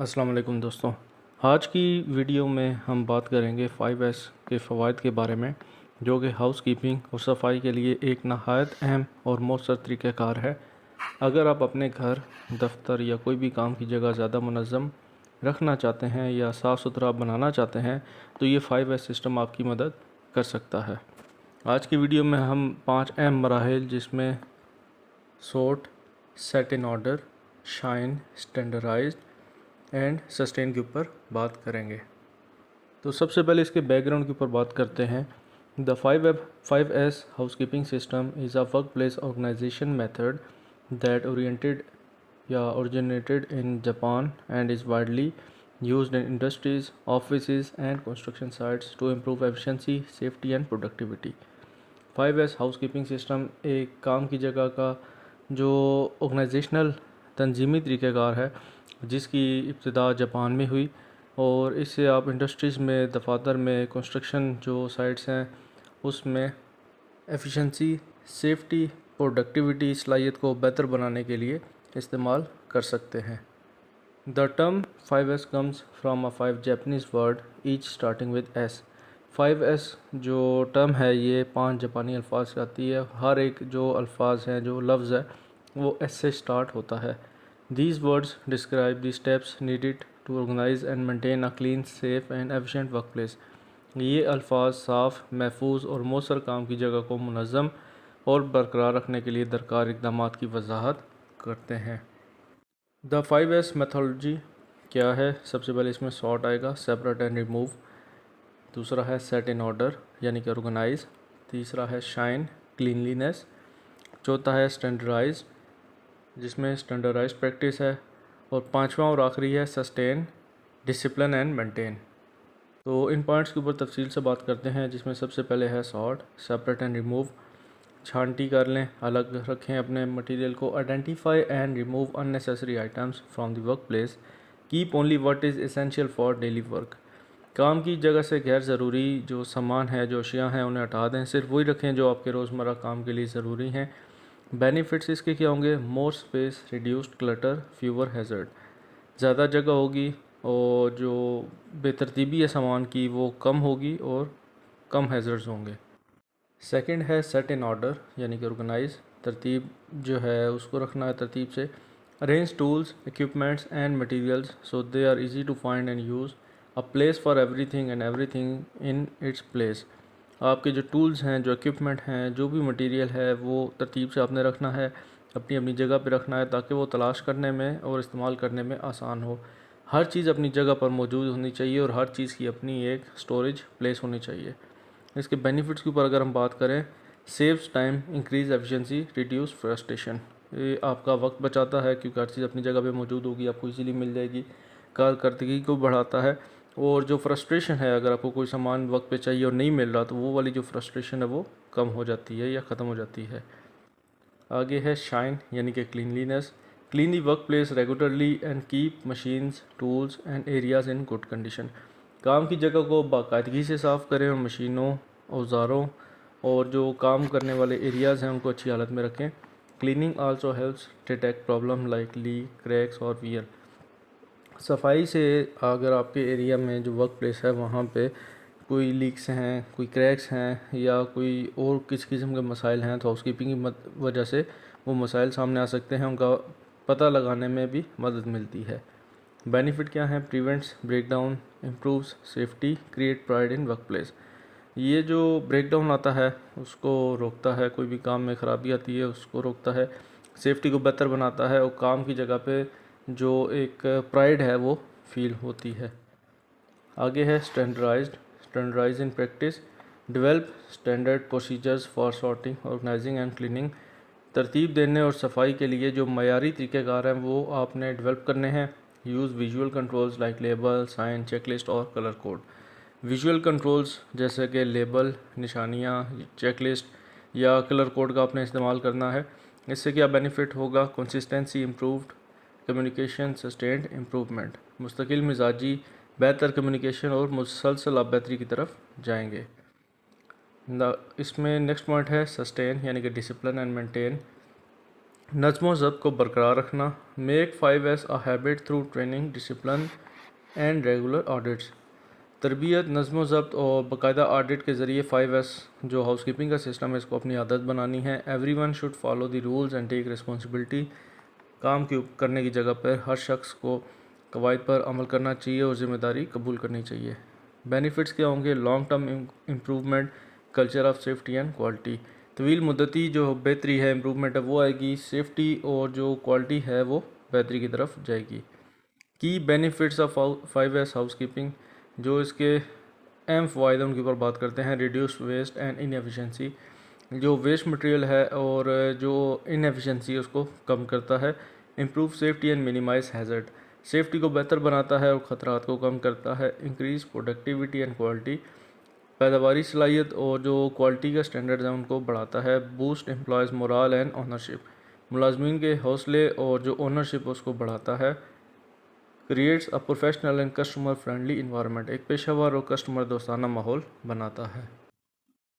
अस्सलाम वालेकुम दोस्तों। आज की वीडियो में हम बात करेंगे 5S के फ़वाइद के बारे में, जो कि हाउस कीपिंग और सफाई के लिए एक नहायत अहम और मौसर तरीक़ाकार है। अगर आप अपने घर, दफ्तर या कोई भी काम की जगह ज़्यादा मुनज़्ज़म रखना चाहते हैं या साफ़ सुथरा बनाना चाहते हैं तो ये 5S सिस्टम आपकी मदद कर सकता है। आज की वीडियो में हम 5 अहम मराहिल जिसमें sort, set in order, shine, standardised and sustain के ऊपर बात करेंगे। तो सबसे पहले इसके बैकग्राउंड के ऊपर बात करते हैं। The 5S housekeeping system is a work place organisation method that originated in Japan and is widely used in industries, offices and construction sites to improve efficiency, safety and productivity. 5S housekeeping system एक काम की जगह का जो organisational तंजीमी तरीक़ाकार है जिसकी इब्तिदा Japan में हुई, और इससे आप इंडस्ट्रीज़ में, दफातर में, कंस्ट्रक्शन जो साइट्स हैं उसमें एफिशिएंसी, सेफ्टी, प्रोडक्टिविटी, सलाहियत को बेहतर बनाने के लिए इस्तेमाल कर सकते हैं। The term 5S comes from a 5 Japanese word each starting with S। 5S जो टर्म है ये 5 जापानी अल्फाज से आती है। हर एक जो अल्फाज हैं, जो लफ्ज़ है, वो S से स्टार्ट होता है। These words describe the steps needed to organize and maintain a clean, safe and efficient workplace। ये अल्फाज साफ़, महफूज और मौसर काम की जगह को मुनज़्ज़म और बरकरार रखने के लिए दरकार इक़दाम की वजाहत करते हैं। द 5S मेथोडोलॉजी क्या है? सबसे पहले इसमें सॉर्ट आएगा, सेपरेट एंड रिमूव। दूसरा है सेट इन ऑर्डर यानी कि ऑर्गेनाइज। तीसरा है शाइन, क्लीनलीनेस। चौथा है स्टैंडर्डाइज जिसमें स्टैंडर्डाइज्ड प्रैक्टिस है। और पांचवा और आखिरी है सस्टेन, डिसिप्लिन एंड मेंटेन। तो इन पॉइंट्स के ऊपर तफसील से बात करते हैं, जिसमें सबसे पहले है सॉर्ट, सेपरेट एंड रिमूव। छांटी कर लें, अलग रखें अपने मटेरियल को। Identify and remove unnecessary items from the work place. Keep only what is essential for daily work. काम की जगह से गैर ज़रूरी जो सामान है, जो अशिया हैं, उन्हें हटा दें। सिर्फ वही रखें जो आपके रोज़मर्रा काम के लिए ज़रूरी हैं। बेनिफिट्स इसके क्या होंगे? More space, reduced clutter, fewer hazard. ज़्यादा जगह होगी और जो बेतरतीबी है सामान की वो कम होगी और कम हैज़र्ड्स होंगे। सेकंड है सेट इन ऑर्डर यानी कि ऑर्गेनाइज। तरतीब जो है उसको रखना है तरतीब से। Arrange tools, equipments and materials so they are easy to find and use. A place for everything and everything in its place. आपके जो टूल्स हैं, जो इक्विपमेंट हैं, जो भी मटेरियल है, वो तरतीब से आपने रखना है, अपनी अपनी जगह पे रखना है, ताकि वो तलाश करने में और इस्तेमाल करने में आसान हो। हर चीज़ अपनी जगह पर मौजूद होनी चाहिए और हर चीज़ की अपनी एक स्टोरेज प्लेस होनी चाहिए। इसके बेनिफिट्स के ऊपर अगर हम बात करें, saves time, increase efficiency, reduce frustration. ये आपका वक्त बचाता है क्योंकि हर चीज़ अपनी जगह पे मौजूद होगी, आपको इजीली मिल जाएगी। कारकर्दगी को बढ़ाता है, और जो फ्रस्ट्रेशन है, अगर आपको कोई सामान वक्त पे चाहिए और नहीं मिल रहा तो वो वाली जो फ्रस्ट्रेशन है वो कम हो जाती है या ख़त्म हो जाती है। आगे है शाइन यानी कि cleanliness. Clean the work place regularly and keep machines, tools and areas in good condition. काम की जगह को बाकायदगी से साफ़ करें और मशीनों, औज़ारों और जो काम करने वाले एरियाज़ हैं उनको अच्छी हालत में रखें। Cleaning also helps detect problem like leak, cracks और वियर। सफाई से अगर आपके एरिया में जो वर्क प्लेस है वहाँ पे कोई लीक्स हैं, कोई क्रैक्स हैं या कोई और किस किस्म के मसाइल हैं, तो हाउसकीपिंग की वजह से वो मसाइल सामने आ सकते हैं। उनका पता लगाने में भी मदद मिलती है। बेनिफिट क्या है? Prevents breakdown, improves safety, create pride in work place. ये जो ब्रेकडाउन आता है उसको रोकता है, कोई भी काम में ख़राबी आती है उसको रोकता है, सेफ्टी को बेहतर बनाता है, और काम की जगह पे जो एक प्राइड है वो फील होती है। आगे है standardise in practice. Develop standard procedures for sorting, organising and cleaning. तरतीब देने और सफाई के लिए जो मयारी तरीक़ेकार हैं वो आपने डेवलप करने हैं। Use visual controls like label, sign, checklist और कलर कोड। विजुअल कंट्रोल्स जैसे कि लेबल, निशानियाँ, चेकलिस्ट या कलर कोड का आपने इस्तेमाल करना है। इससे क्या बेनिफिट होगा? Consistency improved, communication sustained improvement. मुस्तकिल मिजाजी, बेहतर कम्युनिकेशन और मुसलसल आप बेहतरी की तरफ जाएंगे। इसमें नेक्स्ट पॉइंट है सस्टेन यानी कि डिसिप्लिन एंड मेंटेन। नज़्म ज़ब्त को बरकरार रखना। Make 5S a habit through training, discipline and regular audits. तरबियत, नज़्म ज़ब्त और बाकायदा ऑडिट के ज़रिए 5S जो हाउस कीपिंग का सिस्टम है इसको अपनी आदत बनानी है। Everyone should follow the rules and take responsibility. काम की करने की जगह पर हर शख्स को कवायद पर अमल करना चाहिए और ज़िम्मेदारी कबूल करनी चाहिए। बेनिफिट्स क्या होंगे? Long term improvement, culture of safety and quality. तवील मुद्दती जो बेहतरी है, इम्प्रूवमेंट है वो आएगी, सेफ्टी और जो क्वालिटी है वो बेहतरी की तरफ जाएगी। Key benefits of 5S house keeping, जो इसके अहम फ़ायदे उनके ऊपर बात करते हैं। रिड्यूस वेस्ट एंड इनएफिशिएंसी, जो वेस्ट मटेरियल है और जो इनएफिशिएंसी है उसको कम करता है। Improve safety and minimise hazard, safety को बेहतर बनाता है और ख़तरात को कम करता है। इंक्रीज़ प्रोडक्टिविटी एंड क्वालिटी, पैदावारी सलाहियत और जो क्वालिटी का स्टैंडर्ड है उनको बढ़ाता है। Boost employees morale and ownership, मुलाजमीन के हौसले और जो ओनरशिप उसको बढ़ाता है। Creates a professional and customer friendly environment, एक पेशेवर और कस्टमर दोस्ताना माहौल बनाता है।